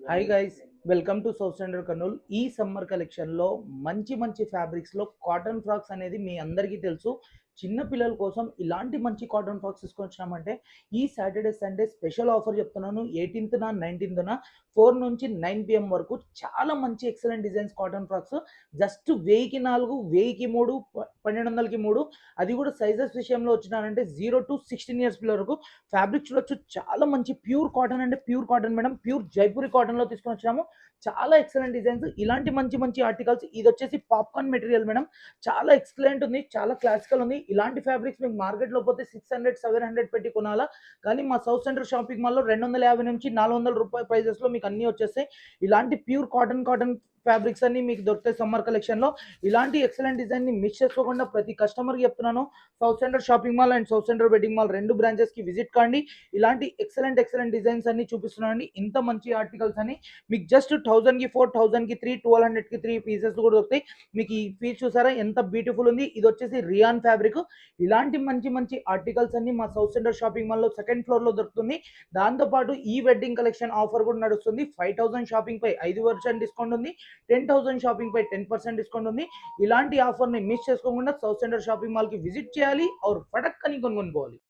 Hi guys, welcome to south centre Kurnool. ఈ summer కలెక్షన్లో మంచి మంచి ఫ్యాబ్రిక్స్లో కాటన్ ఫ్రాక్స్ అనేది మీ అందరికీ తెలుసు. చిన్న పిల్లల కోసం ఇలాంటి మంచి కాటన్ ఫ్రాక్స్ తీసుకొచ్చినామంటే ఈ సాటర్డే సండే స్పెషల్ ఆఫర్ చెప్తున్నాను. 18న 19న 4 నుంచి 9 PM వరకు చాలా మంచి excellent designs cotton frocks. Just 1000కి 4, 1000కి 3, 1200కి 3. అది కూడా సైజెస్ విషయంలో వచ్చినారంటే 0 to 16 ఇయర్స్ పిల్లల వరకు ఫ్యాబ్రిక్ చూడొచ్చు. చాలా మంచి ప్యూర్ కాటన్, అంటే pure cotton madam, pure Jaipuri cotton లో తీసుకొని వచ్చాము. చాలా ఎక్సలెంట్ డిజైన్స్, ఇలాంటి మంచి మంచి ఆర్టికల్స్. ఇది వచ్చేసి పాప్కార్న్ మెటీరియల్ మేడం, చాలా ఎక్సలెంట్ ఉంది, చాలా క్లాసికల్ ఉంది. ఇలాంటి ఫ్యాబ్రిక్స్ మీకు మార్కెట్ లో పోతే 600 700 పెట్టి కొనాలా, కానీ మా సౌత్ సెంటర్ షాపింగ్ మాల్ లో 250 నుంచి 400 రూపాయల ప్రైజెస్ లో మీకు అన్ని వచ్చేస్తాయి. ఇలాంటి ప్యూర్ కాటన్ ఫ్యాబ్రిక్స్ అన్ని మీకు దొరుకుతాయి సమ్మర్ కలెక్షన్ లో. ఇలాంటి ఎక్సలెంట్ డిజైన్ ని మిస్ చేసుకోకుండా ప్రతి కస్టమర్ కి చెప్తున్నాను, south centre shopping mall and south centre wedding mall రెండు బ్రాంచెస్ కి విజిట్ కాండి. ఇలాంటి ఎక్సలెంట్ డిజైన్స్ అన్ని చూపిస్తున్నానండి. ఇంత మంచి ఆర్టికల్స్ అని మీకు జస్ట్ 1000కి 4, 1000కి 3, 1200కి 3 పీసెస్ కూడా దొరుకుతాయి. మీకు ఈ పీస్ చూసారా ఎంత బ్యూటిఫుల్ ఉంది. ఇది వచ్చేసి రియాన్ ఫ్యాబ్రిక్. ఇలాంటి మంచి మంచి ఆర్టికల్స్ అన్ని మా సౌత్ సెంటర్ షాపింగ్ మాల్ లో సెకండ్ ఫ్లోర్ లో దొరుకుతుంది. దాంతో పాటు ఈ వెడ్డింగ్ కలెక్షన్ ఆఫర్ కూడా నడుస్తుంది. 5000 షాపింగ్ పై 5% డిస్కౌంట్ ఉంది, 10,000 షాపింగ్ పై 10% డిస్కౌంట్ ఉంది. ఇలాంటి ఆఫర్ ని మిస్ చేసుకోకుండా సౌత్ సెంటర్ షాపింగ్ మాల్ కి విజిట్ చేయాలి, और फटक कनी కొనుక్కొని పోవాలి.